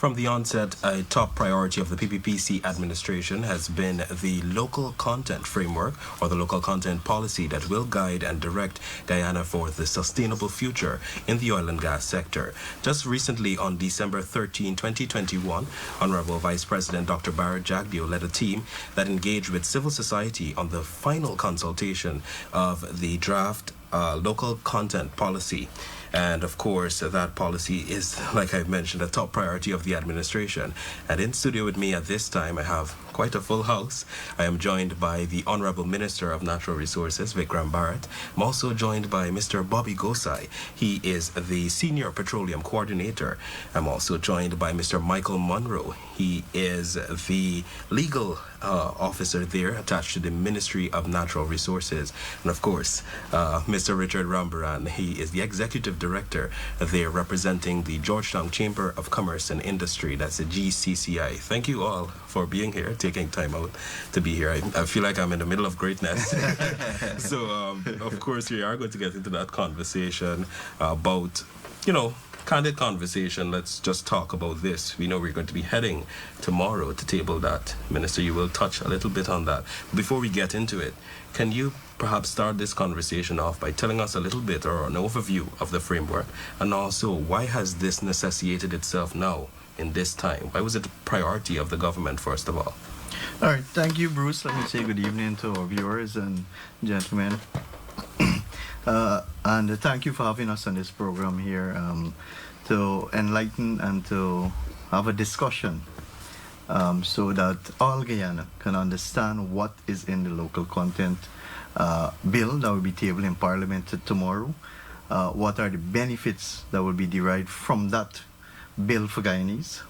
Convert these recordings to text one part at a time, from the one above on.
From the onset, a top priority of the PPPC administration has been the local content framework or the local content policy that will guide and direct Guyana for the sustainable future in the oil and gas sector. Just recently, on December 13, 2021, Honorable Vice President Dr. Bharrat led a team that engaged with civil society on the final consultation of the draft local content policy. And of course, that policy is, like I've mentioned, a top priority of the administration. And in studio with me at this time, I have quite a full house. I am joined by the Honorable Minister of Natural Resources, Vickram Bharrat. I'm also joined by Mr. Bobby Gossai. He is the Senior Petroleum Coordinator. I'm also joined by Mr. Michael Munroe. He is the legal officer there attached to the Ministry of Natural Resources. And of course, Mr. Richard Rambarran. He is the Executive Director there representing the Georgetown Chamber of Commerce and Industry. That's the GCCI. Thank you all for being here, taking time out to be here. I feel like I'm in the middle of greatness. So, of course, we are going to get into that conversation about, candid conversation. Let's just talk about this. We know we're going to be heading tomorrow to table that. Minister, you will touch a little bit on that. Before we get into it, can you perhaps start this conversation off by telling us a little bit or an overview of the framework, and also why has this necessitated itself now in this time? Why was it a priority of the government, first of all? All right, thank you, Bruce. Let me say good evening to our viewers and gentlemen. And thank you for having us on this program here to enlighten and to have a discussion so that all Guyana can understand what is in the local content bill that will be tabled in Parliament tomorrow. What are the benefits that will be derived from that bill for Guyanese?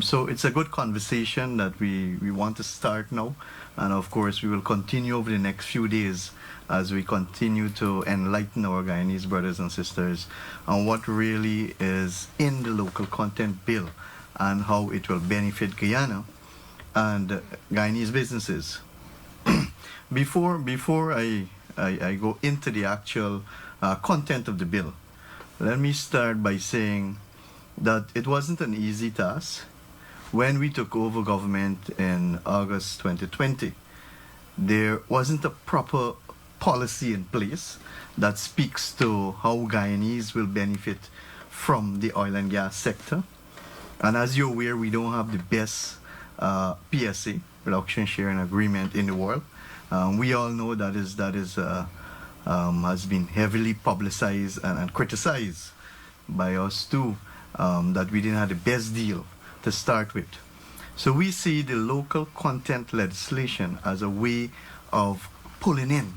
So it's a good conversation that we want to start now. And of course, we will continue over the next few days as we continue to enlighten our Guyanese brothers and sisters on what really is in the local content bill and how it will benefit Guyana and Guyanese businesses. Before I go into the actual content of the bill, let me start by saying that it wasn't an easy task. When we took over government in August 2020, there wasn't a proper policy in place that speaks to how Guyanese will benefit from the oil and gas sector. And as you're aware, we don't have the best PSA, production sharing agreement, in the world. We all know that has been heavily publicized and criticized by us too, that we didn't have the best deal to start with. So we see the local content legislation as a way of pulling in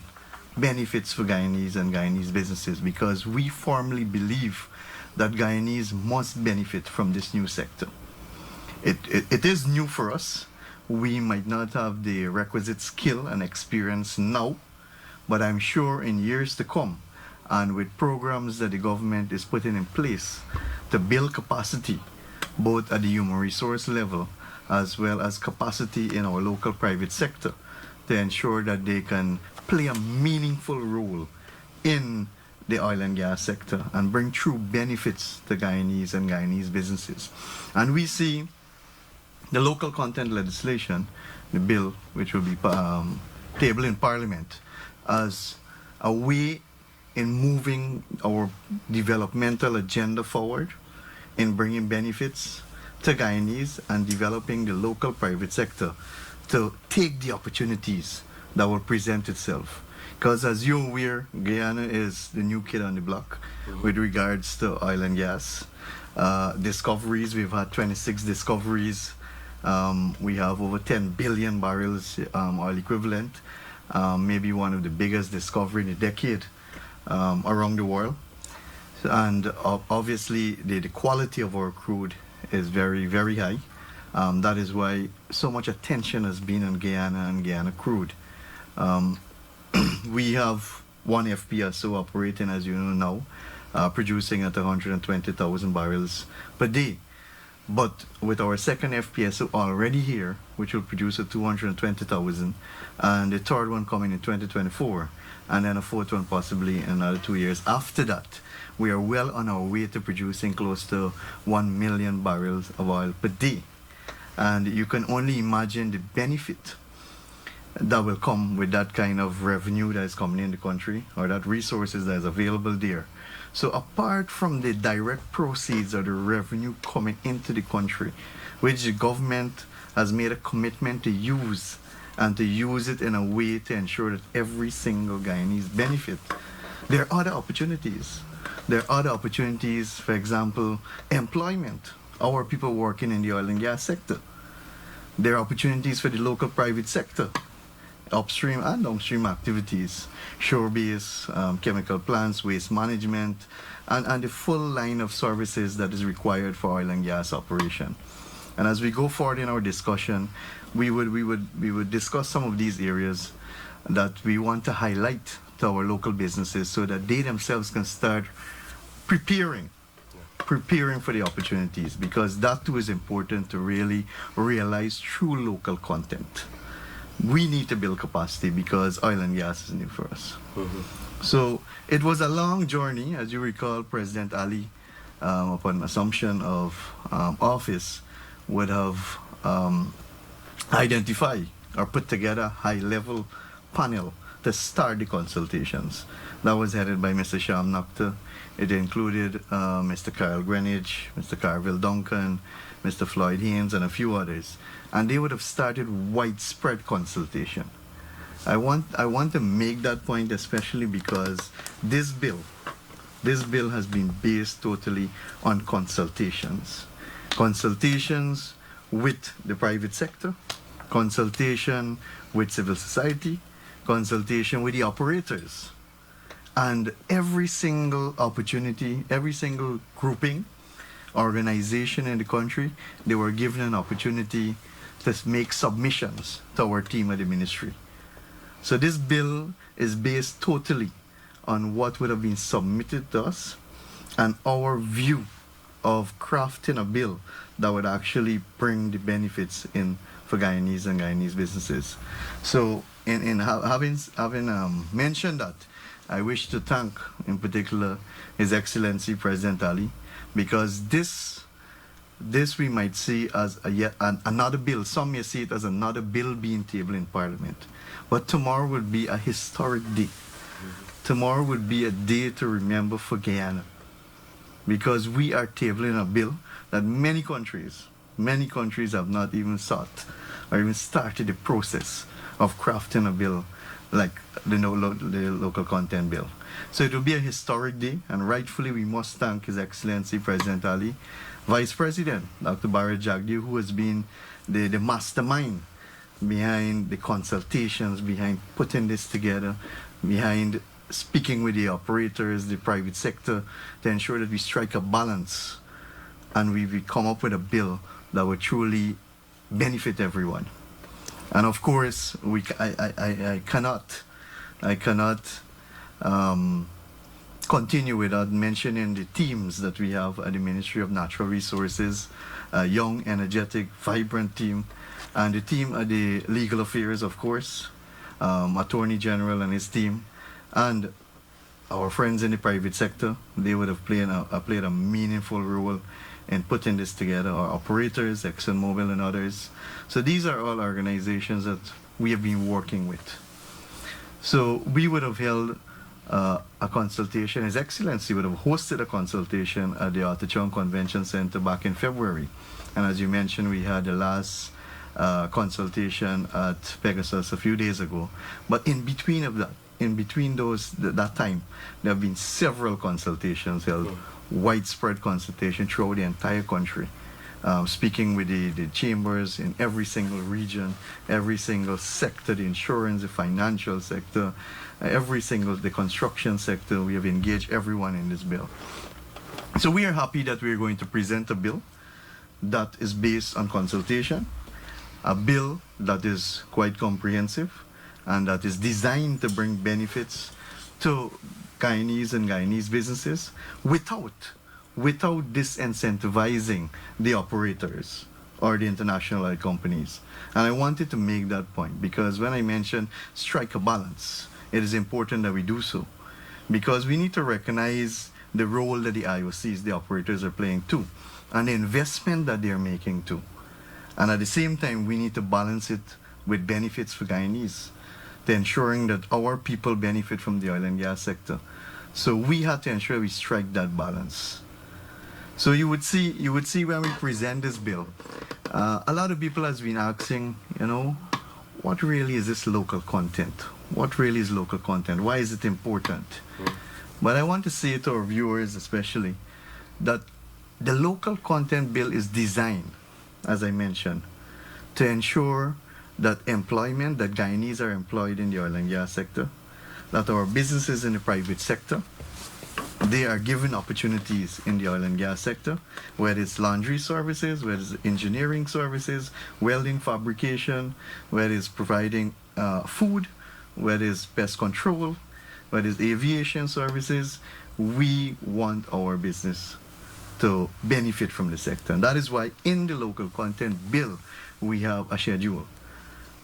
benefits for Guyanese and Guyanese businesses, because we firmly believe that Guyanese must benefit from this new sector. It is new for us. We might not have the requisite skill and experience now, but I'm sure in years to come, and with programs that the government is putting in place to build capacity, both at the human resource level as well as capacity in our local private sector, to ensure that they can play a meaningful role in the oil and gas sector and bring true benefits to Guyanese and Guyanese businesses. And we see the local content legislation, the bill, which will be tabled in Parliament, as a way in moving our developmental agenda forward, in bringing benefits to Guyanese and developing the local private sector to take the opportunities that will present itself. Because as you're aware, Guyana is the new kid on the block with regards to oil and gas. Discoveries, we've had 26 discoveries. We have over 10 billion barrels oil equivalent, maybe one of the biggest discovery in a decade around the world. And obviously the quality of our crude is very, very high. That is why so much attention has been on Guyana and Guyana crude. We have one FPSO operating, as you know now, producing at 120,000 barrels per day. But with our second FPSO already here, which will produce a 220,000, and the third one coming in 2024, and then a fourth one possibly in another 2 years after that, we are well on our way to producing close to 1 million barrels of oil per day. And you can only imagine the benefit that will come with that kind of revenue that is coming in the country, or that resources that is available there. So apart from the direct proceeds or the revenue coming into the country, which the government has made a commitment to use, and to use it in a way to ensure that every single Guyanese benefit, there are other opportunities. There are other opportunities, for example, employment. Our people working in the oil and gas sector. There are opportunities for the local private sector, upstream and downstream activities, shore-based chemical plants, waste management, and the full line of services that is required for oil and gas operation. And as we go forward in our discussion, we would discuss some of these areas that we want to highlight to our local businesses so that they themselves can start preparing for the opportunities, because that too is important to really realize true local content. We need to build capacity because oil and gas is new for us. So it was a long journey. As you recall, President Ali, upon assumption of office, would have identified or put together a high-level panel to start the consultations. That was headed by Mr. Sham Nakhtar. It included Mr. Kyle Greenwich, Mr. Carville Duncan, Mr. Floyd Haynes, and a few others. And they would have started widespread consultation. I want to make that point especially because this bill has been based totally on consultations. Consultations with the private sector, consultation with civil society, consultation with the operators. And every single opportunity, every single grouping, organization in the country, they were given an opportunity to make submissions to our team at the ministry. So this bill is based totally on what would have been submitted to us and our view of crafting a bill that would actually bring the benefits in for Guyanese and Guyanese businesses. So having mentioned that, I wish to thank in particular His Excellency President Ali, because this we might see as another bill. Some may see it as another bill being tabled in Parliament. But tomorrow would be a historic day. Tomorrow would be a day to remember for Guyana, because we are tabling a bill that many countries have not even sought or even started the process of crafting a bill like the local content bill. So it will be a historic day, and rightfully we must thank His Excellency President Ali, Vice President Dr. Bharrat, who has been the mastermind behind the consultations, behind putting this together, behind speaking with the operators, the private sector, to ensure that we strike a balance and we come up with a bill that will truly benefit everyone. And of course, I cannot continue without mentioning the teams that we have at the Ministry of Natural Resources, a young, energetic, vibrant team, and the team at the Legal Affairs, of course, Attorney General and his team, and our friends in the private sector. They would have played a meaningful role in putting this together, our operators, ExxonMobil and others. So these are all organizations that we have been working with. So we would have held a consultation. His Excellency would have hosted a consultation at the Artichon Convention Center back in February. And as you mentioned, we had the last consultation at Pegasus a few days ago. But in between that time, there have been several consultations held, widespread consultation throughout the entire country, speaking with the chambers in every single region, every single sector, the insurance, the financial sector, the construction sector. We have engaged everyone in this bill. So we are happy that we are going to present a bill that is based on consultation, a bill that is quite comprehensive and that is designed to bring benefits to Guyanese and Guyanese businesses without without disincentivizing the operators or the international oil companies. And I wanted to make that point because when I mentioned strike a balance, it is important that we do so because we need to recognize the role that the IOCs, the operators, are playing too, and the investment that they're making too. And at the same time, we need to balance it with benefits for Guyanese, to ensuring that our people benefit from the oil and gas sector. So we have to ensure we strike that balance. So you would see when we present this bill, a lot of people has been asking, what really is this local content? What really is local content? Why is it important? But I want to say to our viewers especially that the local content bill is designed, as I mentioned, to ensure that employment, that Guyanese are employed in the oil and gas sector, that our businesses in the private sector, they are given opportunities in the oil and gas sector, whether it's laundry services, whether it's engineering services, welding fabrication, whether it's providing food, whether it's pest control, whether it's aviation services. We want our business to benefit from the sector. And that is why in the local content bill, we have a schedule,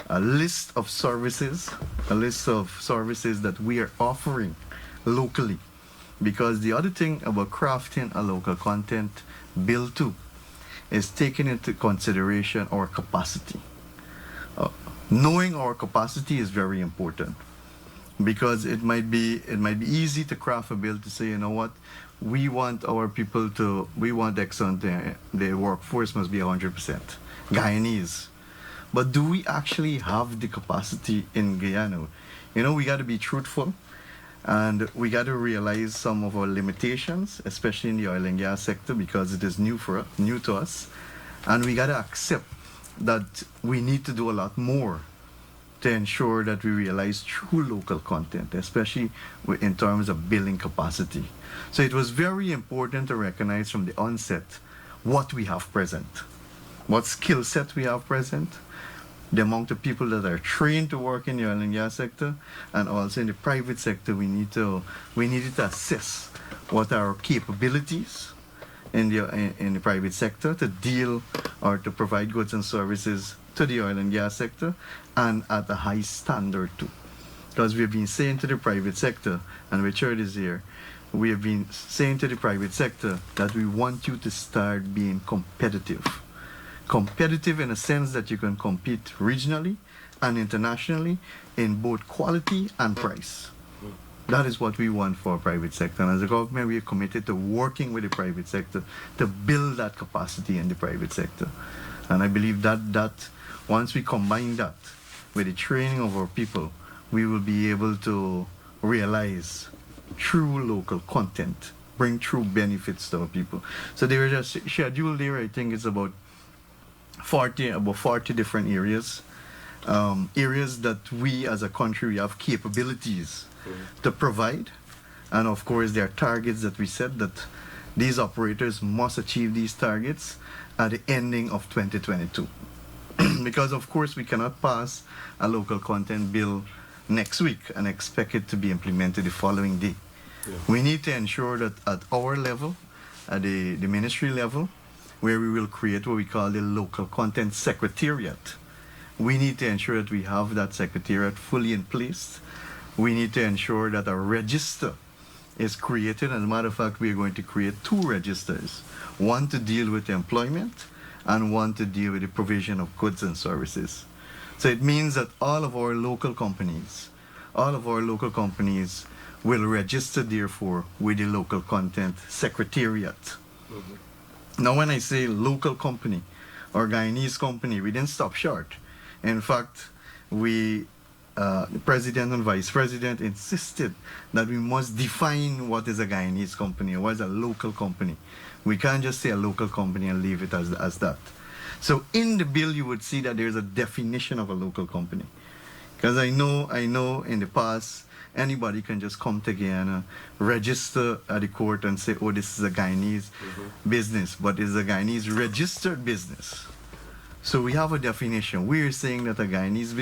a list of services that we are offering locally. Because the other thing about crafting a local content bill too is taking into consideration our capacity. Knowing our capacity is very important because it might be easy to craft a bill to say, you know what, we want our people to, we want excellent, the workforce must be 100% Guyanese. But do we actually have the capacity in Guyana? We got to be truthful. And we got to realize some of our limitations, especially in the oil and gas sector, because it is new to us. And we got to accept that we need to do a lot more to ensure that we realize true local content, especially in terms of billing capacity. So it was very important to recognize from the onset what we have present, what skill set we have present, the amount of people that are trained to work in the oil and gas sector, and also in the private sector, we needed to assess what are our capabilities in the private sector to deal or to provide goods and services to the oil and gas sector, and at a high standard too. Because we've been saying to the private sector, and Richard is here, we have been saying to the private sector that we want you to start being competitive. Competitive in a sense that you can compete regionally and internationally in both quality and price. That is what we want for our private sector. And as a government, we are committed to working with the private sector to build that capacity in the private sector. And I believe that once we combine that with the training of our people, we will be able to realize true local content, bring true benefits to our people. So there is a schedule there, I think it's about 40 different areas, areas that we as a country we have capabilities to provide, and of course there are targets that we set that these operators must achieve these targets at the ending of 2022. Because of course we cannot pass a local content bill next week and expect it to be implemented the following day. We need to ensure that at our level, at the ministry level, where we will create what we call the local content secretariat. We need to ensure that we have that secretariat fully in place. We need to ensure that a register is created. As a matter of fact, we are going to create 2 registers, one to deal with employment and one to deal with the provision of goods and services. So it means that all of our local companies will register therefore with the local content secretariat. Now, when I say local company or Guyanese company, we didn't stop short. In fact, the president and vice president insisted that we must define what is a Guyanese company or what is a local company. We can't just say a local company and leave it as that. So in the bill, you would see that there's a definition of a local company. Because I know in the past, anybody can just come to Guyana, register at the court and say, oh, this is a Guyanese business, but it's a Guyanese registered business. So we have a definition. We are saying that a Guyanese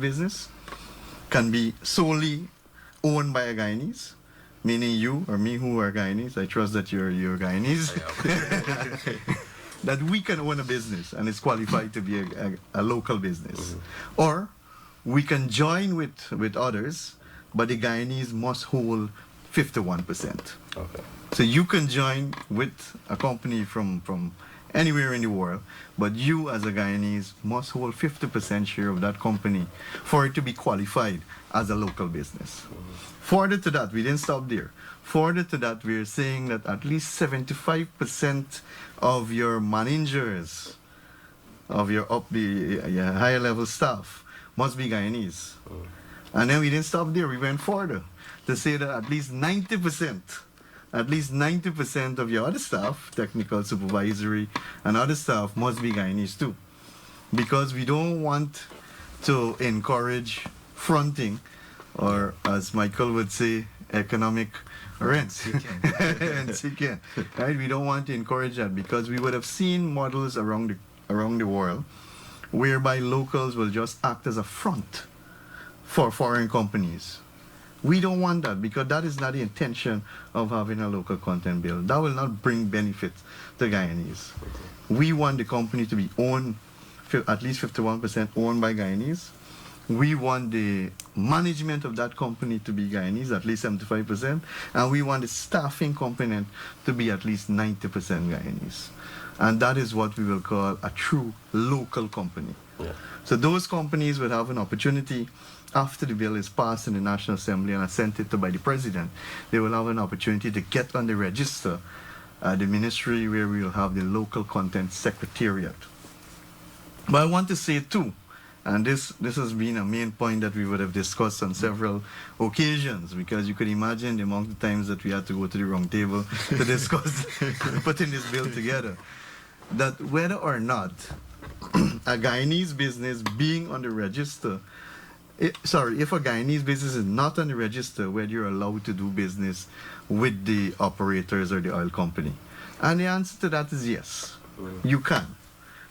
business can be solely owned by a Guyanese, meaning you or me who are Guyanese, I trust that you're Guyanese, that we can own a business and it's qualified to be a local business. Or we can join with others, but the Guyanese must hold 51%. Okay. So you can join with a company from anywhere in the world, but you as a Guyanese must hold 50% share of that company for it to be qualified as a local business. Further to that, we didn't stop there. Further to that, we're saying that at least 75% of your managers, of your your higher level staff, must be Guyanese. And then we didn't stop there, we went further to say that at least 90% of your other staff, technical, supervisory, and other staff must be Guyanese too. Because we don't want to encourage fronting, or as Michael would say, economic rent. Right? We don't want to encourage that, because we would have seen models around the world whereby locals will just act as a front for foreign companies. We don't want that, because that is not the intention of having a local content bill. That will not bring benefit to Guyanese. We want the company to be owned, at least 51% owned by Guyanese. We want the management of that company to be Guyanese, at least 75%. And we want the staffing component to be at least 90% Guyanese. And that is what we will call a true local company. Yeah. So those companies will have an opportunity after the bill is passed in the National Assembly and assented to by the President. They will have an opportunity to get on the register at the ministry, where we will have the local content secretariat. But I want to say too, and this has been a main point that we would have discussed on several occasions, because you could imagine the amount of times that we had to go to the wrong table to discuss putting this bill together, that whether or not a Guyanese business being on the register, if a Guyanese business is not on the register, whether you're allowed to do business with the operators or the oil company. And the answer to that is yes, you can.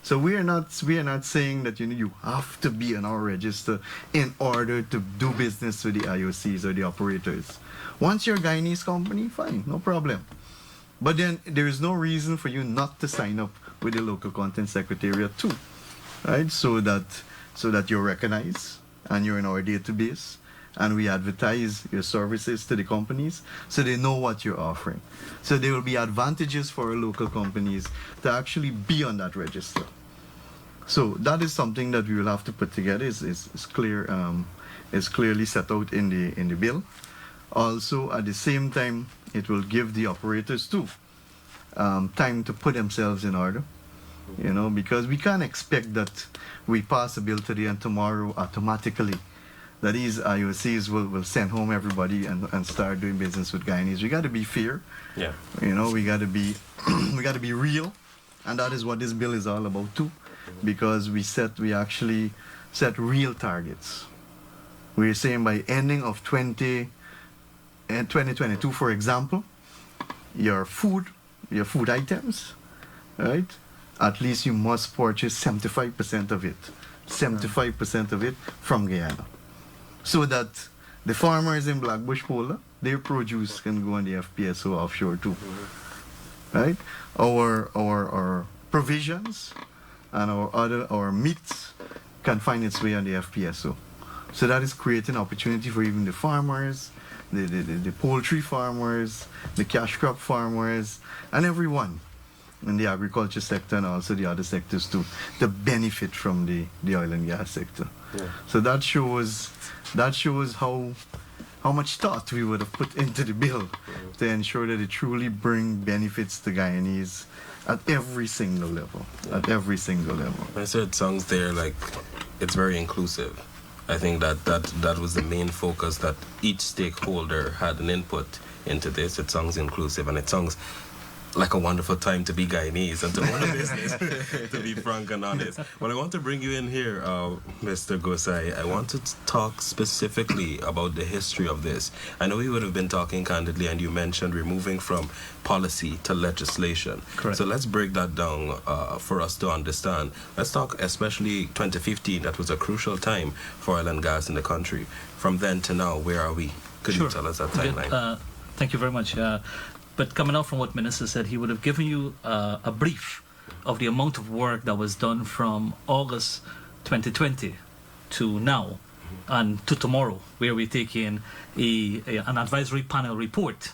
So we are not saying that you have to be on our register in order to do business with the IOCs or the operators. Once you're a Guyanese company, fine, no problem. But then there is no reason for you not to sign up with the local content secretariat too, right? So that you're recognized and you're in our database, and we advertise your services to the companies so they know what you're offering. So there will be advantages for our local companies to actually be on that register. So that is something that we will have to put together. It's clearly set out in the bill. Also, at the same time, it will give the operators too time to put themselves in order. Because we can't expect that we pass a bill today and tomorrow automatically that these IOCs will send home everybody and start doing business with Guyanese. We got to be fair. Yeah. We got to be real, and that is what this bill is all about too, because we actually set real targets. We're saying by ending of 2022, for example, your food items, right? At least you must purchase 75% of it. 75% of it from Guyana. So that the farmers in Blackbush Polar, their produce can go on the FPSO offshore too. Right? Our provisions and our meats can find its way on the FPSO. So that is creating opportunity for even the farmers, the poultry farmers, the cash crop farmers, and everyone in the agriculture sector and also the other sectors too, to benefit from the oil and gas sector. Yeah. So that shows how much thought we would have put into the bill to ensure that it truly brings benefits to Guyanese at every single level. At every single level. I said songs there, like, it's very inclusive. I think that was the main focus, that each stakeholder had an input into this. It sounds inclusive, and it sounds like a wonderful time to be Guyanese and to own a business, to be frank and honest. But I want to bring you in here, Mr. Gossai. I want to talk specifically about the history of this. I know we would have been talking candidly, and you mentioned removing from policy to legislation. Correct. So let's break that down for us to understand. Let's talk especially 2015. That was a crucial time for oil and gas in the country. From then to now, where are we? Could you tell us that timeline? Thank you very much. But coming out from what Minister said, he would have given you a brief of the amount of work that was done from August 2020 to now and to tomorrow, where we take in an advisory panel report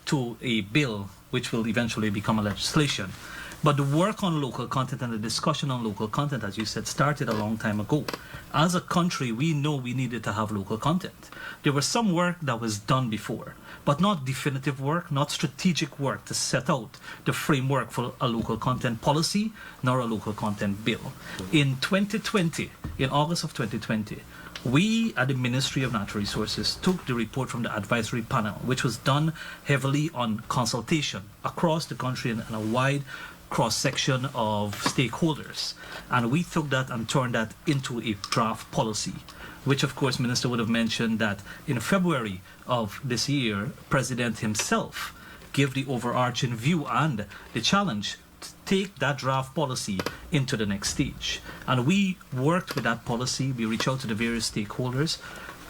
to a bill which will eventually become a legislation. But the work on local content and the discussion on local content, as you said, started a long time ago. As a country, we know we needed to have local content. There was some work that was done before, but not definitive work, not strategic work to set out the framework for a local content policy, nor a local content bill. In 2020, in August of 2020, we at the Ministry of Natural Resources took the report from the advisory panel, which was done heavily on consultation across the country and a wide cross-section of stakeholders. And we took that and turned that into a draft policy, which of course Minister would have mentioned that in February of this year, President himself gave the overarching view and the challenge to take that draft policy into the next stage. And we worked with that policy. We reached out to the various stakeholders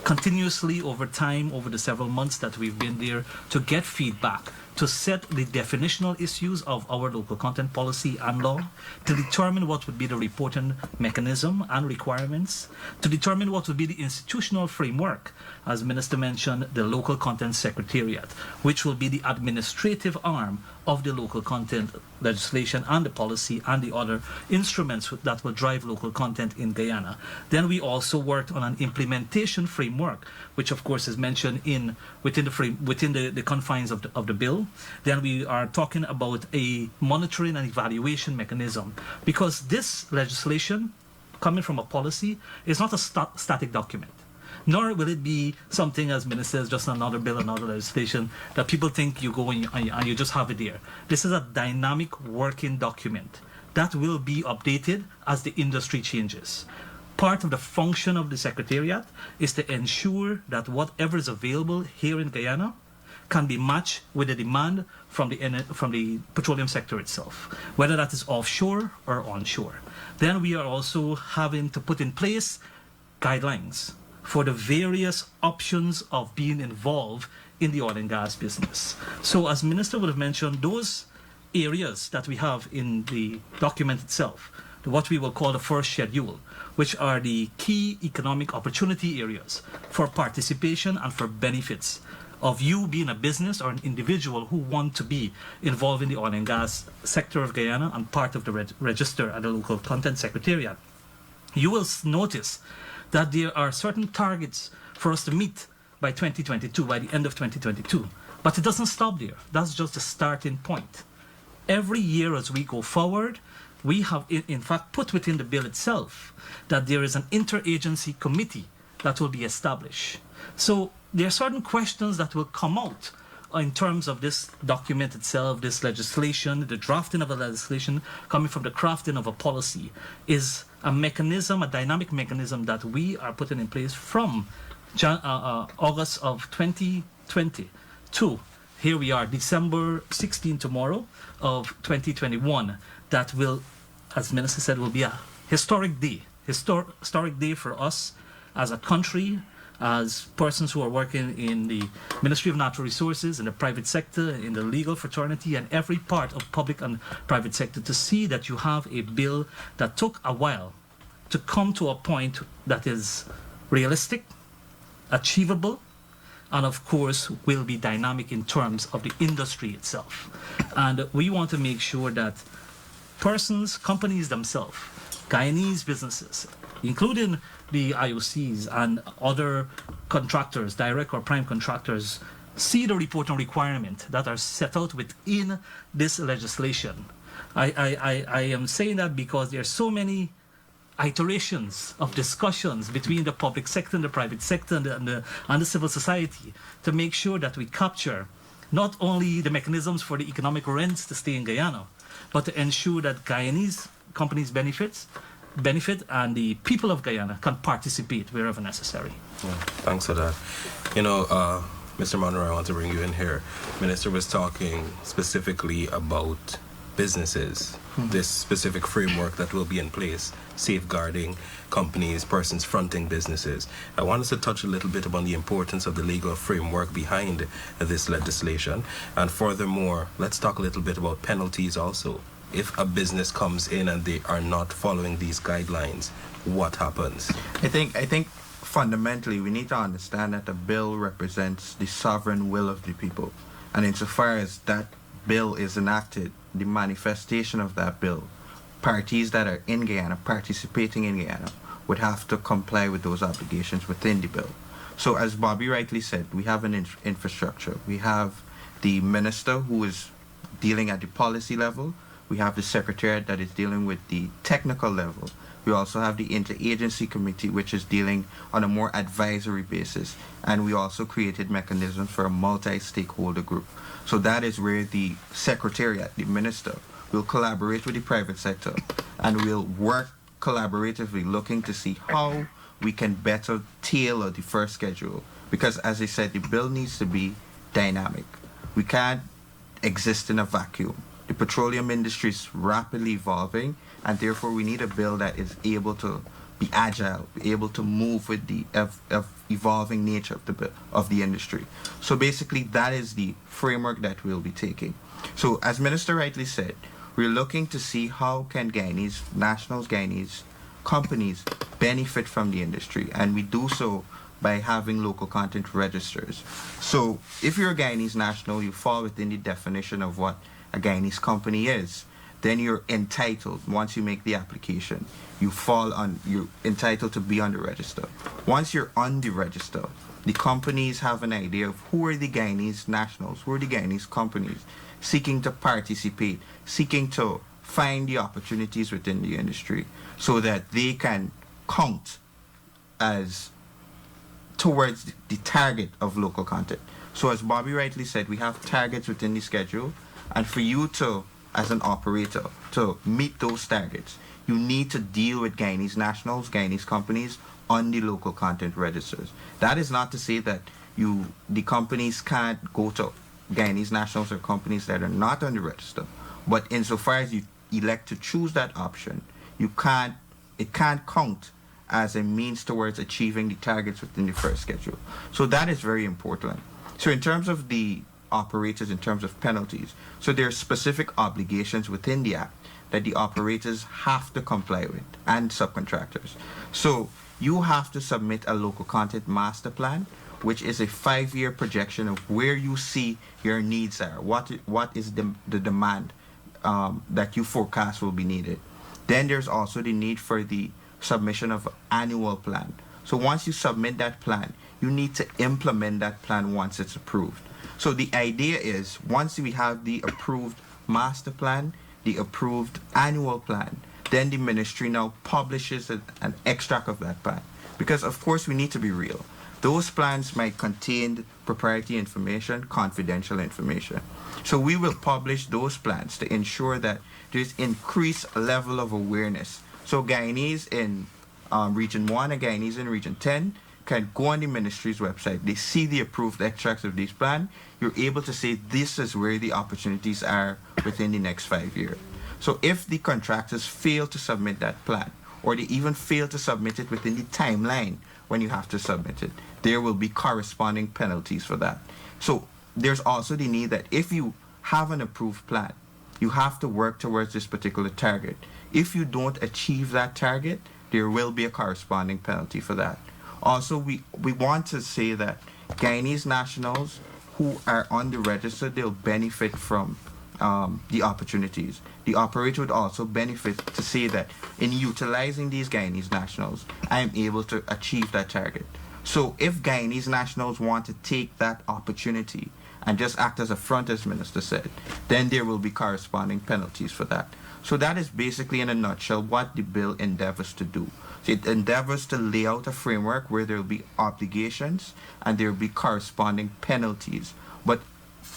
continuously over time, over the several months that we've been there, to get feedback, to set the definitional issues of our local content policy and law, to determine what would be the reporting mechanism and requirements, to determine what would be the institutional framework, as Minister mentioned, the Local Content Secretariat, which will be the administrative arm of the local content legislation and the policy and the other instruments that will drive local content in Guyana. Then we also worked on an implementation framework, which of course is mentioned within the confines of the bill. Then we are talking about a monitoring and evaluation mechanism, because this legislation coming from a policy is not a static document. Nor will it be something, as Minister says, just another bill, another legislation that people think you go and you just have it there. This is a dynamic working document that will be updated as the industry changes. Part of the function of the Secretariat is to ensure that whatever is available here in Guyana can be matched with the demand from the petroleum sector itself, whether that is offshore or onshore. Then we are also having to put in place guidelines for the various options of being involved in the oil and gas business. So as Minister would have mentioned, those areas that we have in the document itself, what we will call the first schedule, which are the key economic opportunity areas for participation and for benefits of you being a business or an individual who want to be involved in the oil and gas sector of Guyana and part of the register at the Local Content Secretariat. You will notice that there are certain targets for us to meet by 2022, by the end of 2022. But it doesn't stop there. That's just the starting point. Every year as we go forward, we have in fact put within the bill itself that there is an interagency committee that will be established. So there are certain questions that will come out in terms of this document itself, this legislation, the drafting of a legislation coming from the crafting of a policy is a mechanism, a dynamic mechanism that we are putting in place from August of 2020 to here we are, December 16 tomorrow of 2021, that will, as Minister said, will be a historic day. Historic day for us as a country, as persons who are working in the Ministry of Natural Resources, in the private sector, in the legal fraternity, and every part of public and private sector, to see that you have a bill that took a while to come to a point that is realistic, achievable, and of course will be dynamic in terms of the industry itself. And we want to make sure that persons, companies themselves, Guyanese businesses, including the IOCs and other contractors, direct or prime contractors, see the reporting requirement that are set out within this legislation. I am saying that because there are so many iterations of discussions between the public sector and the private sector and the civil society to make sure that we capture not only the mechanisms for the economic rents to stay in Guyana, but to ensure that Guyanese companies benefit and the people of Guyana can participate wherever necessary. Yeah, thanks for that. You know, Mr. Munroe, I want to bring you in here. Minister was talking specifically about businesses, this specific framework that will be in place, safeguarding companies, persons fronting businesses. I want us to touch a little bit upon the importance of the legal framework behind this legislation. And furthermore, let's talk a little bit about penalties also. If a business comes in and they are not following these guidelines, what happens? I think fundamentally we need to understand that the bill represents the sovereign will of the people. And insofar as that bill is enacted, the manifestation of that bill, parties that are in Guyana, participating in Guyana, would have to comply with those obligations within the bill. So as Bobby rightly said, we have an infrastructure. We have the minister who is dealing at the policy level. We have the secretariat that is dealing with the technical level. We also have the interagency committee, which is dealing on a more advisory basis. And we also created mechanisms for a multi-stakeholder group. So that is where the secretariat, the minister, will collaborate with the private sector and will work collaboratively looking to see how we can better tailor the first schedule. Because as I said, the bill needs to be dynamic. We can't exist in a vacuum. The petroleum industry is rapidly evolving, and therefore we need a bill that is able to be agile, be able to move with the evolving nature of the industry. So basically that is the framework that we'll be taking. So as Minister rightly said, we're looking to see how can Guyanese nationals, Guyanese companies benefit from the industry, and we do so by having local content registers. So if you're a Guyanese national, you fall within the definition of what a Guyanese company is. Then you're entitled, once you make the application, you're entitled to be on the register. Once you're on the register, the companies have an idea of who are the Guyanese nationals, who are the Guyanese companies seeking to participate, seeking to find the opportunities within the industry so that they can count as towards the target of local content. So as Bobby rightly said, we have targets within the schedule, and for you to, as an operator, to meet those targets, you need to deal with Guyanese nationals, Guyanese companies on the local content registers. That is not to say that the companies can't go to Guyanese nationals or companies that are not on the register, but insofar as you elect to choose that option, it can't count as a means towards achieving the targets within the first schedule. So that is very important. So in terms of the operators, in terms of penalties, so there are specific obligations within the Act that the operators have to comply with, and subcontractors. So you have to submit a local content master plan, which is a 5-year projection of where you see your needs are, what is the demand that you forecast will be needed. Then there's also the need for the submission of an annual plan. So once you submit that plan, you need to implement that plan once it's approved. So the idea is, once we have the approved master plan, the approved annual plan, then the ministry now publishes an extract of that plan. Because of course we need to be real. Those plans might contain proprietary information, confidential information. So we will publish those plans to ensure that there's increased level of awareness. So Guyanese in Region 1 and Guyanese in Region 10 can go on the ministry's website. They see the approved extracts of this plan. You're able to say this is where the opportunities are within the next 5 years. So if the contractors fail to submit that plan, or they even fail to submit it within the timeline when you have to submit it, there will be corresponding penalties for that. So there's also the need that if you have an approved plan, you have to work towards this particular target. If you don't achieve that target, there will be a corresponding penalty for that. Also, we want to say that Guyanese nationals who are on the register, they'll benefit from the opportunities. The operator would also benefit to say that in utilizing these Guyanese nationals, I am able to achieve that target. So if Guyanese nationals want to take that opportunity and just act as a front, as Minister said, then there will be corresponding penalties for that. So that is basically, in a nutshell, what the bill endeavors to do. So it endeavors to lay out a framework where there will be obligations and there will be corresponding penalties. But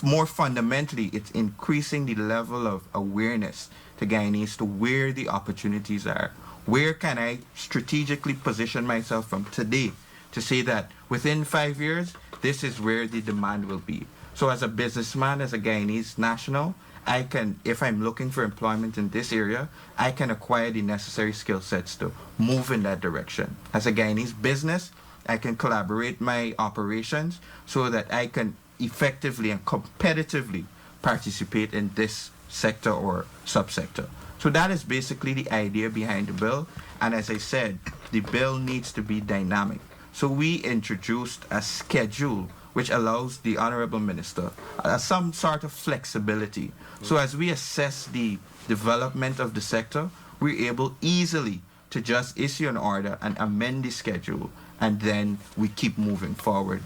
more fundamentally, it's increasing the level of awareness to Guyanese to where the opportunities are. Where can I strategically position myself from today to say that within 5 years, this is where the demand will be. So as a businessman, as a Guyanese national, I can, if I'm looking for employment in this area, I can acquire the necessary skill sets to move in that direction. As a Guyanese business, I can collaborate my operations so that I can effectively and competitively participate in this sector or subsector. So that is basically the idea behind the bill. And as I said, the bill needs to be dynamic. So we introduced a schedule which allows the Honorable Minister some sort of flexibility. So as we assess the development of the sector, we're able easily to just issue an order and amend the schedule, and then we keep moving forward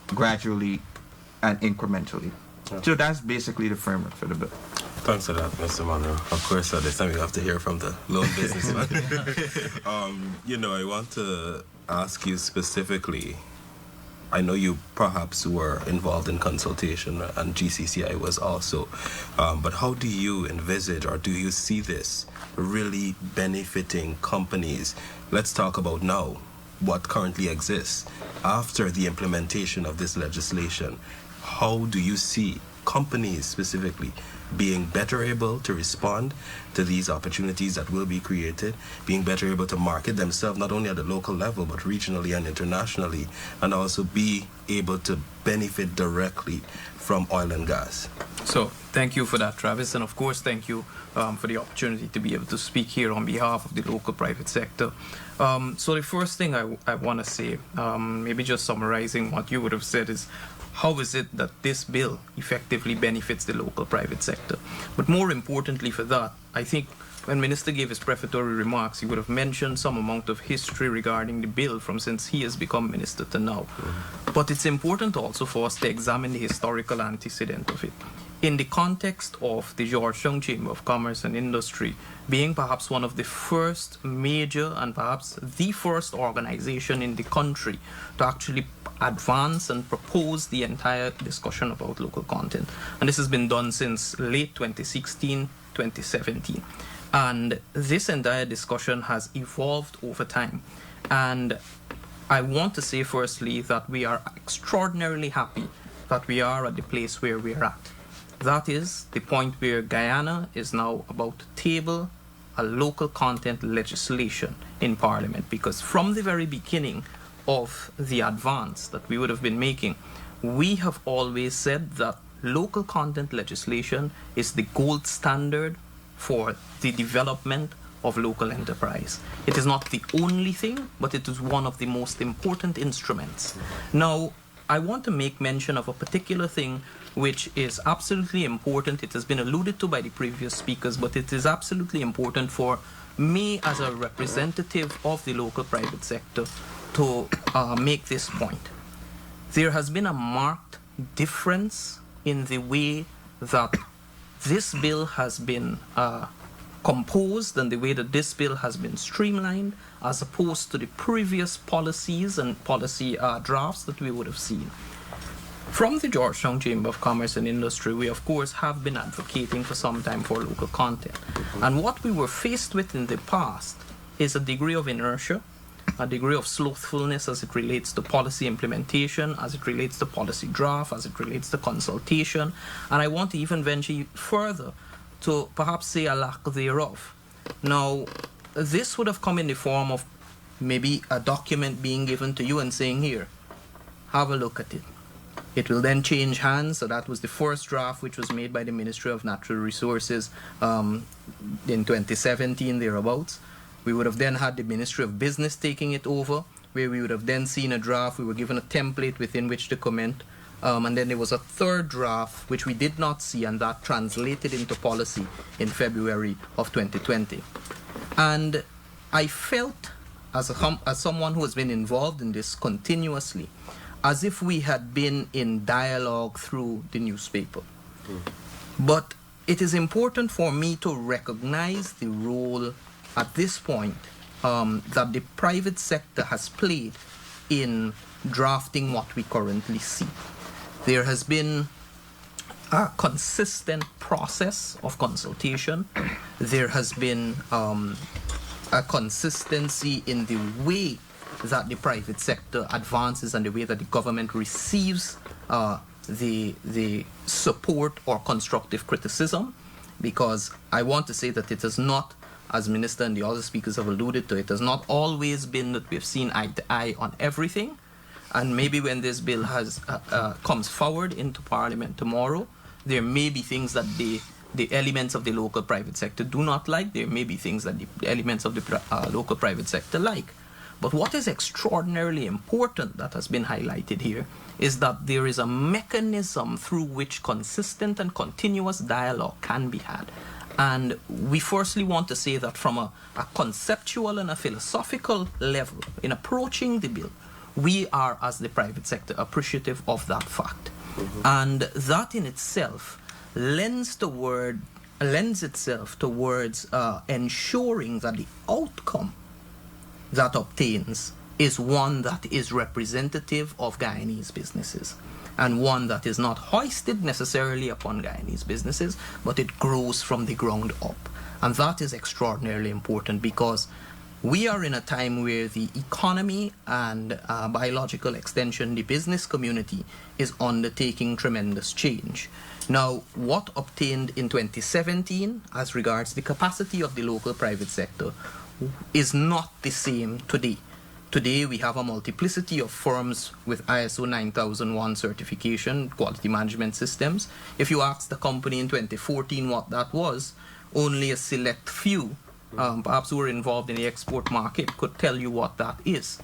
gradually and incrementally. So that's basically the framework for the bill. Thanks for that, Mr. Munroe. Of course, at this time we have to hear from the lone businessman. I want to ask you specifically. I know you perhaps were involved in consultation, and GCCI was also. But how do you envisage, or do you see this really benefiting companies? Let's talk about now what currently exists. After the implementation of this legislation, how do you see companies specifically being better able to respond to these opportunities that will be created, being better able to market themselves not only at the local level but regionally and internationally, and also be able to benefit directly from oil and gas? So thank you for that, Travis, and of course thank you for the opportunity to be able to speak here on behalf of the local private sector. So the first thing I want to say, maybe just summarizing what you would have said, is how is it that this bill effectively benefits the local private sector? But more importantly for that, I think when Minister gave his prefatory remarks, he would have mentioned some amount of history regarding the bill from since he has become minister to now. But it's important also for us to examine the historical antecedent of it. In the context of the Georgetown Chamber of Commerce and Industry being perhaps one of the first major and perhaps the first organization in the country to actually advance and propose the entire discussion about local content. And this has been done since late 2016, 2017. And this entire discussion has evolved over time. And I want to say firstly that we are extraordinarily happy that we are at the place where we are at. That is the point where Guyana is now about to table a local content legislation in Parliament, because from the very beginning of the advance that we would have been making, we have always said that local content legislation is the gold standard for the development of local enterprise. It is not the only thing, but it is one of the most important instruments. Now, I want to make mention of a particular thing which is absolutely important. It has been alluded to by the previous speakers, but it is absolutely important for me as a representative of the local private sector to make this point. There has been a marked difference in the way that this bill has been composed and the way that this bill has been streamlined as opposed to the previous policies and policy drafts that we would have seen. From the Georgetown Chamber of Commerce and Industry, we of course have been advocating for some time for local content. And what we were faced with in the past is a degree of inertia, a degree of slothfulness as it relates to policy implementation, as it relates to policy draft, as it relates to consultation. And I want to even venture further to perhaps say a lack thereof. Now, this would have come in the form of maybe a document being given to you and saying, here, have a look at it. It will then change hands. So that was the first draft, which was made by the Ministry of Natural Resources in 2017, thereabouts. We would have then had the Ministry of Business taking it over, where we would have then seen a draft. We were given a template within which to comment. And then there was a third draft, which we did not see, and that translated into policy in February of 2020. And I felt, as someone who has been involved in this continuously, as if we had been in dialogue through the newspaper. But it is important for me to recognize the role at this point that the private sector has played in drafting what we currently see. There has been a consistent process of consultation. There has been a consistency in the way that the private sector advances and the way that the government receives the support or constructive criticism, because I want to say that it is not, as Minister and the other speakers have alluded to, it has not always been that we've seen eye to eye on everything. And maybe when this bill comes forward into Parliament tomorrow, there may be things that the elements of the local private sector do not like. There may be things that the elements of the local private sector like. But what is extraordinarily important that has been highlighted here is that there is a mechanism through which consistent and continuous dialogue can be had. And we firstly want to say that from a conceptual and a philosophical level, in approaching the bill, we are, as the private sector, appreciative of that fact. And that in itself lends itself towards ensuring that the outcome that obtains is one that is representative of Guyanese businesses, and one that is not hoisted necessarily upon Guyanese businesses, but it grows from the ground up. And that is extraordinarily important, because we are in a time where the economy and biological extension, the business community, is undertaking tremendous change. Now, what obtained in 2017 as regards the capacity of the local private sector is not the same today. Today, we have a multiplicity of firms with ISO 9001 certification, quality management systems. If you asked the company in 2014 what that was, only a select few, perhaps who were involved in the export market, could tell you what that is.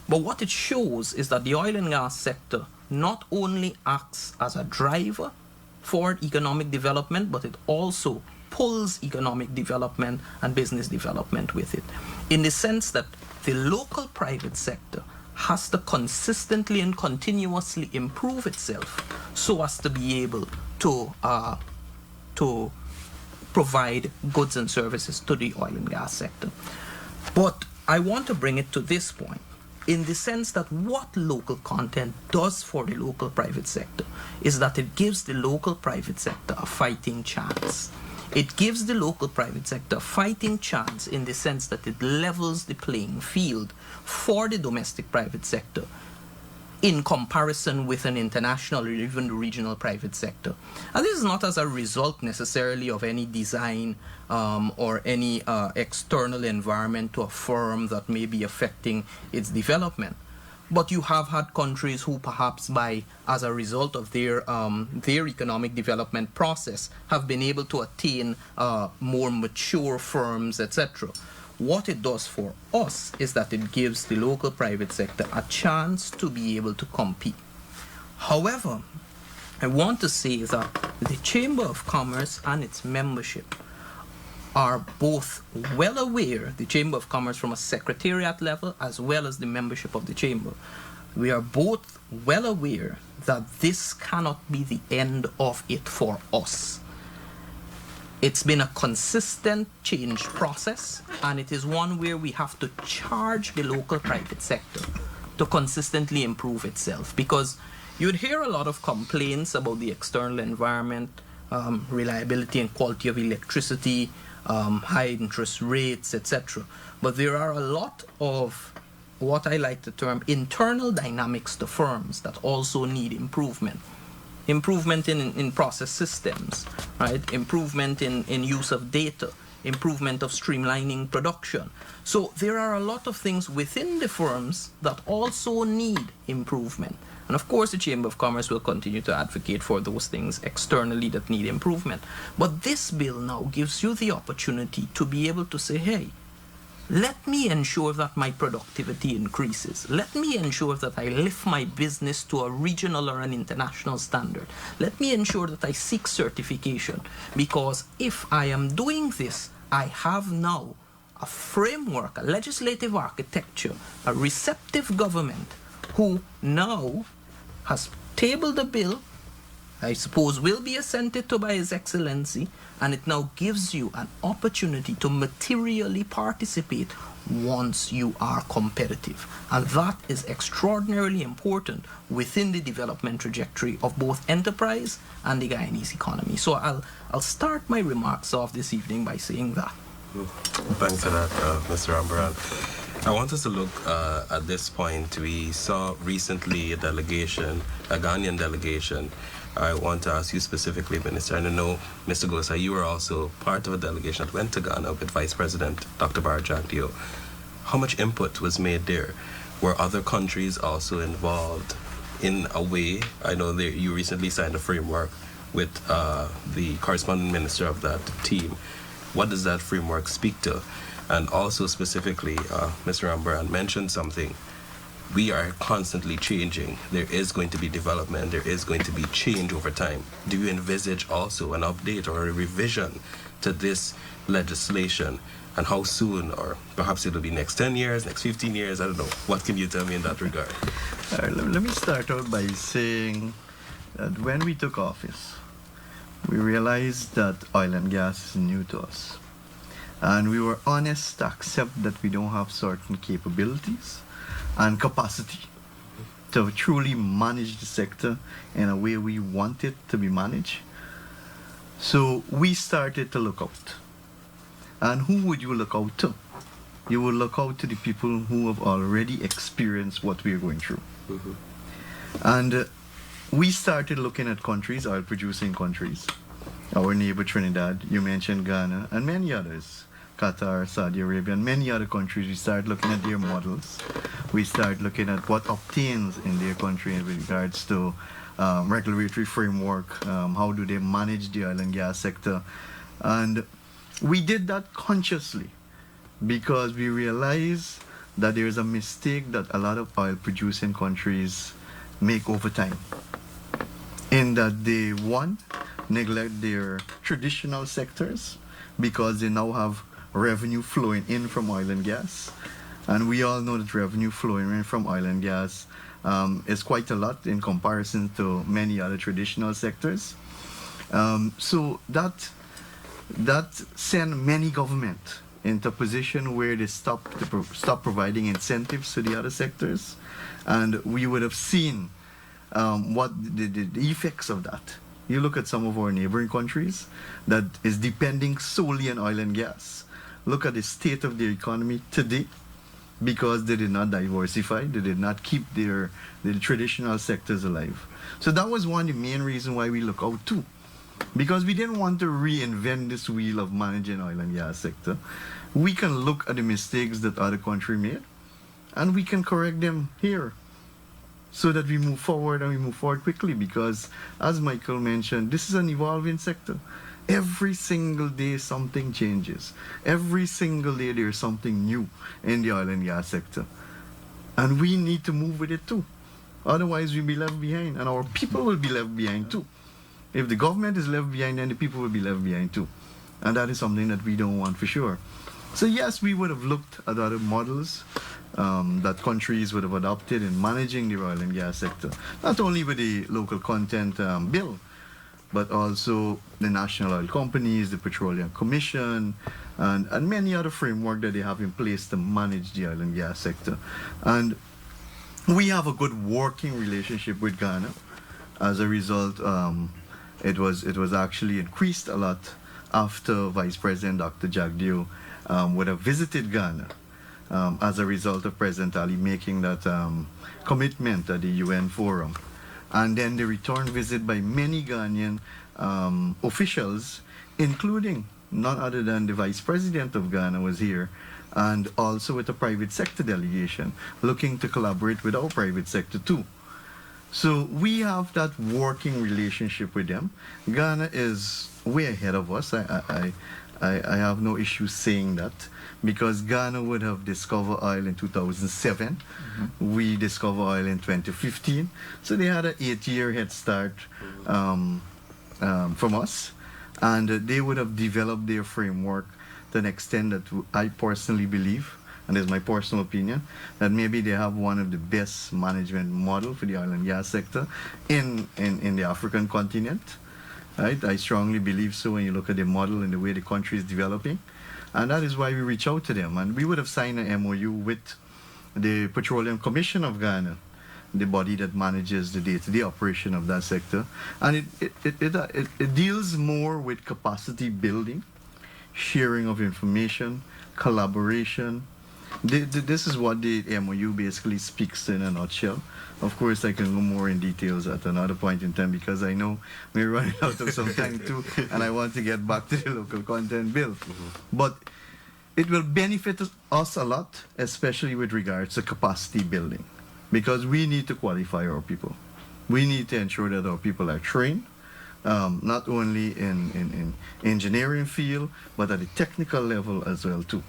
But what it shows is that the oil and gas sector not only acts as a driver for economic development, but it also pulls economic development and business development with it, in the sense that the local private sector has to consistently and continuously improve itself so as to be able to provide goods and services to the oil and gas sector. But I want to bring it to this point, in the sense that what local content does for the local private sector is that it gives the local private sector a fighting chance. It gives the local private sector a fighting chance in the sense that it levels the playing field for the domestic private sector in comparison with an international or even regional private sector. And this is not as a result necessarily of any design or any external environment to a firm that may be affecting its development. But you have had countries who perhaps as a result of their economic development process have been able to attain more mature firms, etc. What it does for us is that it gives the local private sector a chance to be able to compete. However, I want to say that the Chamber of Commerce and its membership are both well aware, the Chamber of Commerce from a secretariat level as well as the membership of the Chamber. We are both well aware that this cannot be the end of it for us. It's been a consistent change process, and it is one where we have to charge the local private sector to consistently improve itself, because you'd hear a lot of complaints about the external environment, reliability and quality of electricity, high interest rates, etc. But there are a lot of what I like to term internal dynamics to firms that also need improvement. Improvement in process systems, right? Improvement in use of data, improvement of streamlining production. So there are a lot of things within the firms that also need improvement. And of course, the Chamber of Commerce will continue to advocate for those things externally that need improvement. But this bill now gives you the opportunity to be able to say, hey, let me ensure that my productivity increases. Let me ensure that I lift my business to a regional or an international standard. Let me ensure that I seek certification. Because if I am doing this, I have now a framework, a legislative architecture, a receptive government who now has tabled a bill, I suppose will be assented to by His Excellency, and it now gives you an opportunity to materially participate once you are competitive. And that is extraordinarily important within the development trajectory of both enterprise and the Guyanese economy. So I'll start my remarks off this evening by saying that. Thanks for that, Mr. Rambarran. I want us to look at this point. We saw recently a delegation, a Ghanaian delegation. I want to ask you specifically, Minister, and I know, Mr. Gossai, you were also part of a delegation that went to Ghana with Vice President Dr. Bharrat. How much input was made there? Were other countries also involved in a way? I know that you recently signed a framework with the corresponding minister of that team. What does that framework speak to? And also specifically, Mr. Rambarran mentioned something. We are constantly changing. There is going to be development. There is going to be change over time. Do you envisage also an update or a revision to this legislation? And how soon, or perhaps it'll be next 10 years, next 15 years, I don't know. What can you tell me in that regard? Let me start out by saying that when we took office, we realized that oil and gas is new to us. And we were honest to accept that we don't have certain capabilities and capacity to truly manage the sector in a way we want it to be managed. So we started to look out. And who would you look out to? You would look out to the people who have already experienced what we are going through. Mm-hmm. And we started looking at countries, oil-producing countries. Our neighbor Trinidad, you mentioned Ghana, and many others. Qatar, Saudi Arabia, and many other countries. We started looking at their models. We started looking at what obtains in their country in regards to regulatory framework, how do they manage the oil and gas sector. And we did that consciously because we realized that there is a mistake that a lot of oil-producing countries make over time. In that they, one, neglect their traditional sectors because they now have revenue flowing in from oil and gas. And we all know that revenue flowing in from oil and gas is quite a lot in comparison to many other traditional sectors. So that sent many government into a position where they stop providing incentives to the other sectors. And we would have seen what the effects of that. You look at some of our neighboring countries that is depending solely on oil and gas. Look at the state of their economy today because they did not diversify, they did not keep their traditional sectors alive. So that was one of the main reasons why we look out too. Because we didn't want to reinvent this wheel of managing oil and gas sector. We can look at the mistakes that other countries made and we can correct them here so that we move forward and we move forward quickly because as Michael mentioned, this is an evolving sector. Every single day something changes. Every single day there's something new in the oil and gas sector. And we need to move with it too. Otherwise we'll be left behind and our people will be left behind too. If the government is left behind, then the people will be left behind too. And that is something that we don't want for sure. So yes, we would have looked at other models that countries would have adopted in managing the oil and gas sector. Not only with the local content bill, but also the national oil companies, the Petroleum Commission, and many other framework that they have in place to manage the oil and gas sector. And we have a good working relationship with Ghana. As a result, it was actually increased a lot after Vice President Dr. Jagdeo would have visited Ghana as a result of President Ali making that commitment at the UN forum. And then the return visit by many Ghanaian officials, including none other than the Vice President of Ghana was here, and also with a private sector delegation, looking to collaborate with our private sector too. So we have that working relationship with them. Ghana is way ahead of us. I have no issue saying that because Ghana would have discovered oil in 2007. Mm-hmm. We discovered oil in 2015. So they had an 8-year head start from us. And they would have developed their framework to an extent that I personally believe, and this is my personal opinion, that maybe they have one of the best management model for the oil and gas sector in the African continent. Right? I strongly believe so when you look at the model and the way the country is developing. And that is why we reach out to them. And we would have signed an MOU with the Petroleum Commission of Ghana, the body that manages the day-to-day operation of that sector. And it deals more with capacity building, sharing of information, collaboration, This is what the MOU basically speaks in a nutshell. Of course, I can go more in details at another point in time because I know we're running out of some time too, and I want to get back to the local content bill. But it will benefit us a lot, especially with regards to capacity building, because we need to qualify our people. We need to ensure that our people are trained, not only in engineering field, but at the technical level as well too.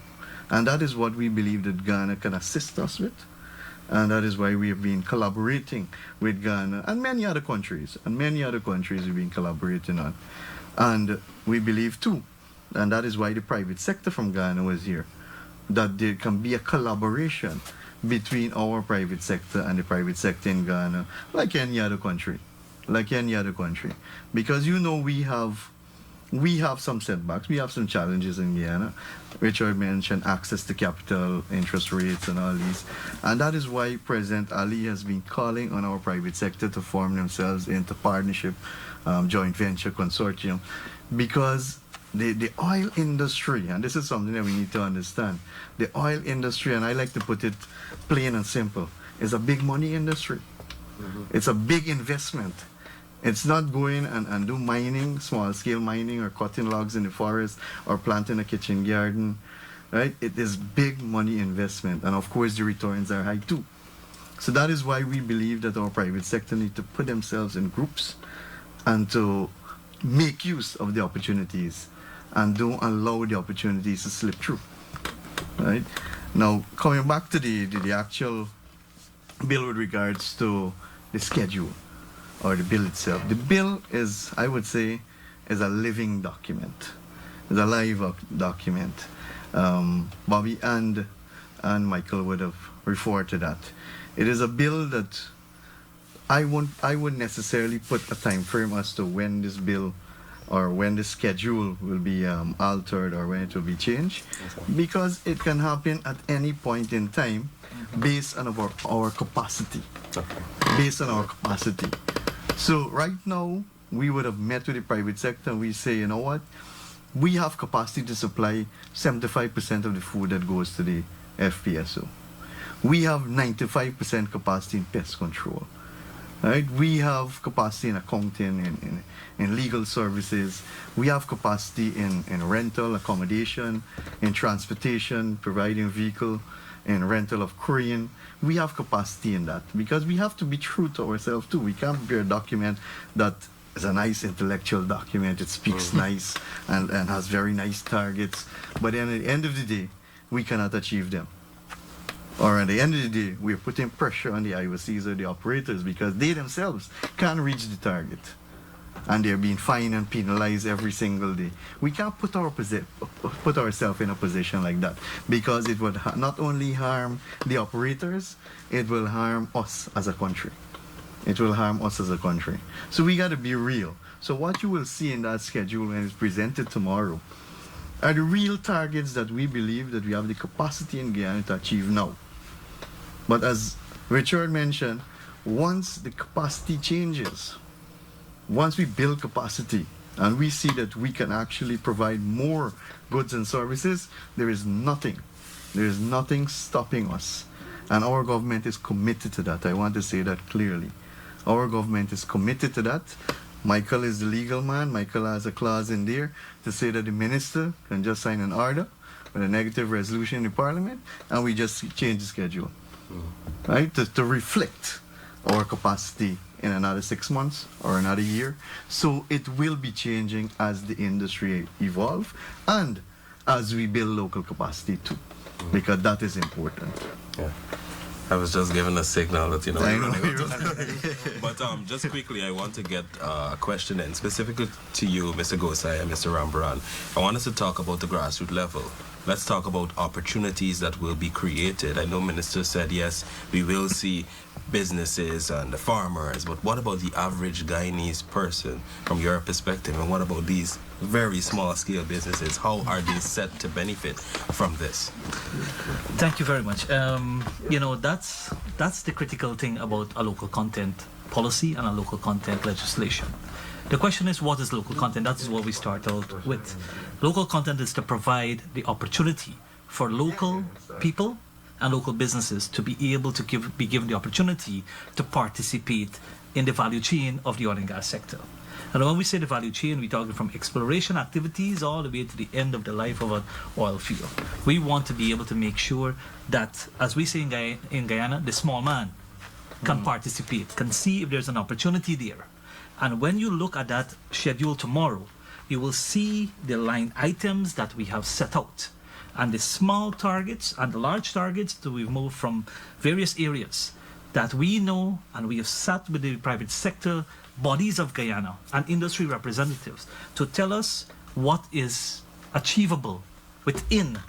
And that is what we believe that Ghana can assist us with. And that is why we have been collaborating with Ghana and many other countries. And many other countries we've been collaborating on. And we believe too, and that is why the private sector from Ghana was here, that there can be a collaboration between our private sector and the private sector in Ghana, like any other country. Like any other country. Because you know we have some setbacks, we have some challenges in Guyana. Richard mentioned access to capital, interest rates and all these. And that is why President Ali has been calling on our private sector to form themselves into partnership, joint venture consortium. Because the oil industry, and this is something that we need to understand, the oil industry, and I like to put it plain and simple, is a big money industry. It's a big investment. It's not going and do mining, small-scale mining, or cutting logs in the forest, or planting a kitchen garden, right? It is big money investment, and of course the returns are high too. So that is why we believe that our private sector need to put themselves in groups and to make use of the opportunities and don't allow the opportunities to slip through, right? Now, coming back to the actual bill with regards to the schedule, or the bill itself. The bill is, I would say, is a living document. It's a live document. Bobby and Michael would have referred to that. It is a bill that I wouldn't necessarily put a time frame as to when this bill or when the schedule will be altered or when it will be changed, because it can happen at any point in time based on our capacity. Based on our capacity. So right now, we would have met with the private sector and we say, you know what? We have capacity to supply 75% of the food that goes to the FPSO. We have 95% capacity in pest control. Right? We have capacity in accounting, in legal services. We have capacity in rental, accommodation, in transportation, providing vehicle, in rental of crane. We have capacity in that because we have to be true to ourselves too. We can't prepare a document that is a nice intellectual document. It speaks nice and has very nice targets. But then at the end of the day, we cannot achieve them. Or at the end of the day, we're putting pressure on the IOCs or the operators because they themselves can't reach the target. And they're being fined and penalized every single day. We can't put ourselves in a position like that because it would not only harm the operators, it will harm us as a country. It will harm us as a country. So we got to be real. So what you will see in that schedule when it's presented tomorrow are the real targets that we believe that we have the capacity in Guyana to achieve now. But as Richard mentioned, once the capacity changes, once we build capacity and we see that we can actually provide more goods and services, there is nothing stopping us. And our government is committed to that. I want to say that clearly. Our government is committed to that. Michael is the legal man. Michael has a clause in there to say that the minister can just sign an order with a negative resolution in the parliament and we just change the schedule. Right? To reflect our capacity in another 6 months or another year. So it will be changing as the industry evolve and as we build local capacity too, because that is important. Yeah. I was just giving a signal that, you know, I know. But just quickly, I want to get a question in, specifically to you, Mr. Gossai and Mr. Rambarran. I want us to talk about the grassroots level. Let's talk about opportunities that will be created. I know Minister said, yes, we will see businesses and the farmers, but what about the average Guyanese person from your perspective? And what about these very small-scale businesses? How are they set to benefit from this? Thank you very much. You know, that's the critical thing about a local content policy and a local content legislation. The question is, what is local content? That is what we start out with. Local content is to provide the opportunity for local people and local businesses to be able to be given the opportunity to participate in the value chain of the oil and gas sector. And when we say the value chain, we're talking from exploration activities all the way to the end of the life of an oil field. We want to be able to make sure that, as we say in Guyana, the small man can participate, can see if there's an opportunity there. And when you look at that schedule tomorrow, you will see the line items that we have set out. And the small targets and the large targets that we've moved from various areas that we know, and we have sat with the private sector bodies of Guyana and industry representatives to tell us what is achievable within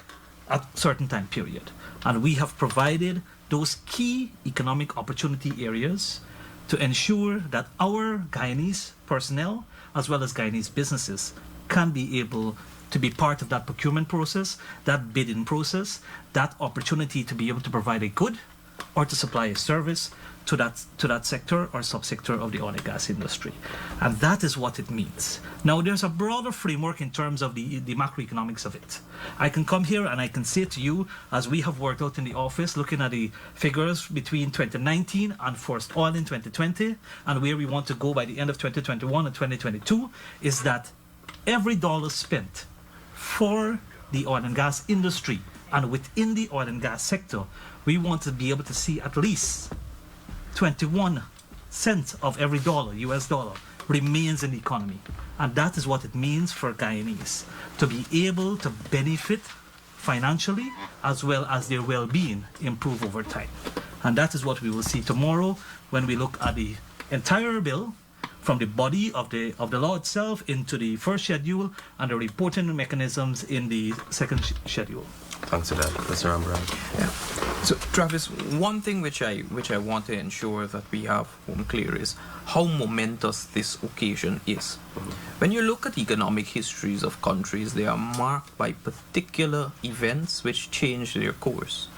a certain time period. And we have provided those key economic opportunity areas to ensure that our Guyanese personnel, as well as Guyanese businesses, can be able to be part of that procurement process, that bidding process, that opportunity to be able to provide a good or to supply a service to that sector or subsector of the oil and gas industry. And that is what it means. Now, there's a broader framework in terms of the macroeconomics of it. I can come here and I can say to you, as we have worked out in the office, looking at the figures between 2019 and first oil in 2020, and where we want to go by the end of 2021 and 2022, is that every dollar spent for the oil and gas industry and within the oil and gas sector, we want to be able to see at least 21 cents of every dollar, US dollar, remains in the economy. And that is what it means for Guyanese to be able to benefit financially as well as their well-being improve over time. And that is what we will see tomorrow when we look at the entire bill from the body of the law itself into the first schedule and the reporting mechanisms in the second schedule. Thanks for that, Mr. Rambarran. Yeah. So, Travis, one thing which I want to ensure that we have clear is how momentous this occasion is. When you look at economic histories of countries, they are marked by particular events which change their course.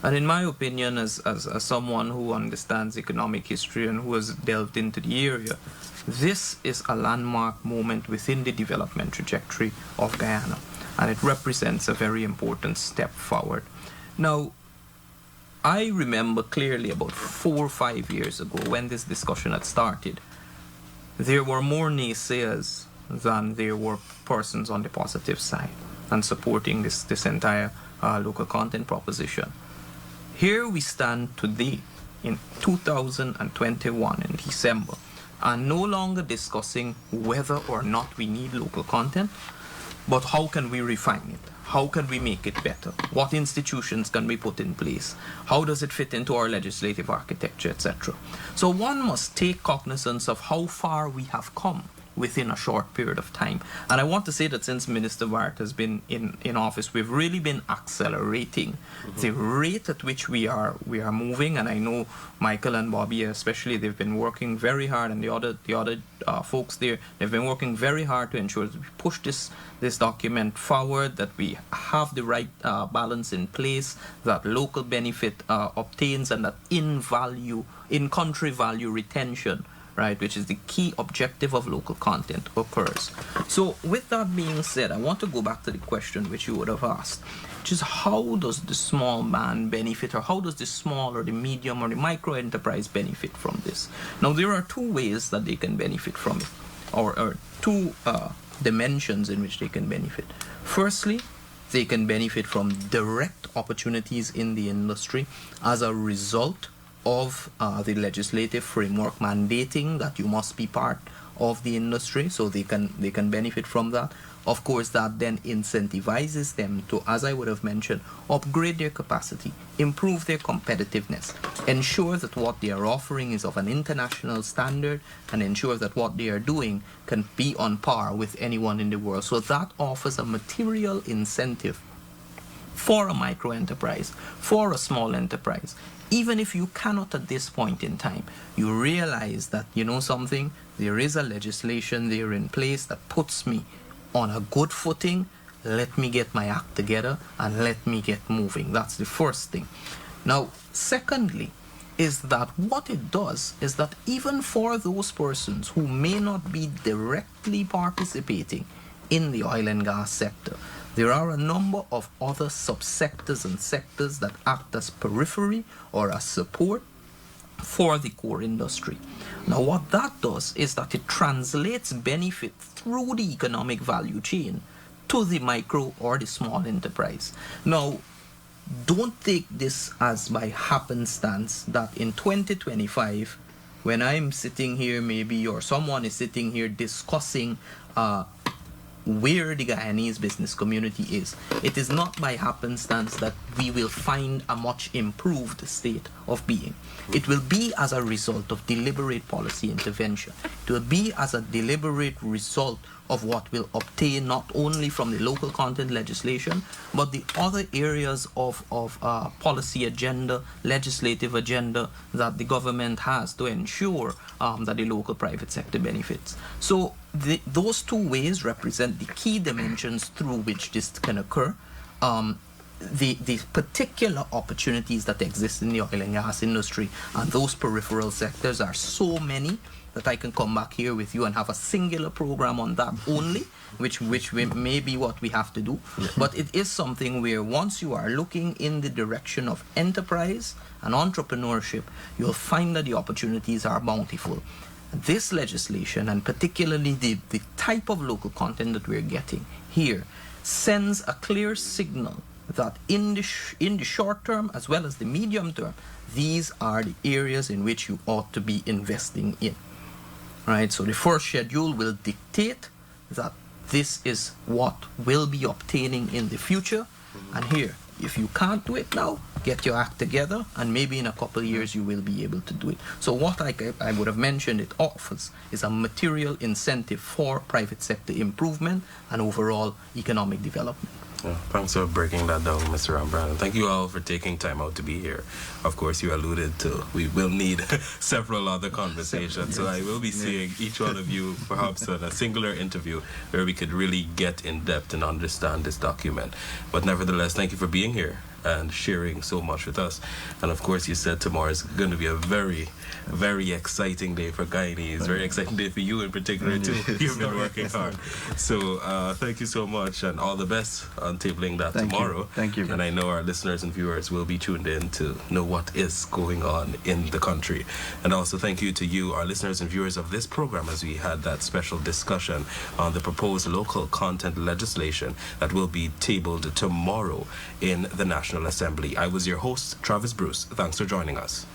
And in my opinion, as someone who understands economic history and who has delved into the area, this is a landmark moment within the development trajectory of Guyana. And it represents a very important step forward. Now, I remember clearly about 4 or 5 years ago when this discussion had started, there were more naysayers than there were persons on the positive side and supporting this entire local content proposition. Here we stand today in 2021 in December and no longer discussing whether or not we need local content, but how can we refine it? How can we make it better? What institutions can we put in place? How does it fit into our legislative architecture, etc.? So one must take cognizance of how far we have come within a short period of time. And I want to say that since Minister Bharrat has been in office, we've really been accelerating the rate at which we are moving. And I know Michael and Bobby especially, they've been working very hard, and the other folks there, they've been working very hard to ensure that we push this document forward, that we have the right balance in place, that local benefit obtains, and that in-country value retention, right, which is the key objective of local content, occurs. So with that being said, I want to go back to the question which you would have asked, which is how does the small man benefit, or how does the small or the medium or the micro enterprise benefit from this? Now, there are two ways that they can benefit from it, or two dimensions in which they can benefit. Firstly, they can benefit from direct opportunities in the industry as a result of the legislative framework mandating that you must be part of the industry, so they can benefit from that. Of course, that then incentivizes them to, as I would have mentioned, upgrade their capacity, improve their competitiveness, ensure that what they are offering is of an international standard, and ensure that what they are doing can be on par with anyone in the world. So that offers a material incentive for a micro enterprise, for a small enterprise. Even if you cannot at this point in time, you realize that, you know something, there is a legislation there in place that puts me on a good footing. Let me get my act together and let me get moving. That's the first thing. Now, secondly, is that what it does is that even for those persons who may not be directly participating in the oil and gas sector, There are a number of other subsectors and sectors that act as periphery or as support for the core industry. Now, what that does is that it translates benefit through the economic value chain to the micro or the small enterprise. Now, don't take this as by happenstance that in 2025, when I'm sitting here maybe, or someone is sitting here discussing where the Guyanese business community is. It is not by happenstance that we will find a much improved state of being. It will be as a result of deliberate policy intervention. It will be as a deliberate result of what will obtain not only from the local content legislation, but the other areas of policy agenda, legislative agenda that the government has to ensure that the local private sector benefits. So those two ways represent the key dimensions through which this can occur. The particular opportunities that exist in the oil and gas industry and those peripheral sectors are so many that I can come back here with you and have a singular program on that only, which may be what we have to do. But it is something where once you are looking in the direction of enterprise and entrepreneurship, you'll find that the opportunities are bountiful. This legislation, and particularly the type of local content that we're getting here, sends a clear signal that in the short term as well as the medium term, these are the areas in which you ought to be investing in. Right? So the first schedule will dictate that this is what will be obtaining in the future. And here, if you can't do it now, get your act together, and maybe in a couple of years you will be able to do it. So what I would have mentioned it offers is a material incentive for private sector improvement and overall economic development. Yeah, thanks for breaking that down, Mr. Rambarran. Thank you all for taking time out to be here. Of course, you alluded to we will need several other conversations, so I will be seeing each one of you perhaps in a singular interview where we could really get in depth and understand this document. But nevertheless, thank you for being here and sharing so much with us. And of course, you said tomorrow is going to be a very, very exciting day for Guyanese, very exciting day for you in particular too. You've been working hard. So thank you so much, and all the best on tabling that tomorrow. Thank you. And I know our listeners and viewers will be tuned in to know what is going on in the country. And also thank you to you, our listeners and viewers of this program, as we had that special discussion on the proposed local content legislation that will be tabled tomorrow in the National Assembly. I was your host, Travis Bruce. Thanks for joining us.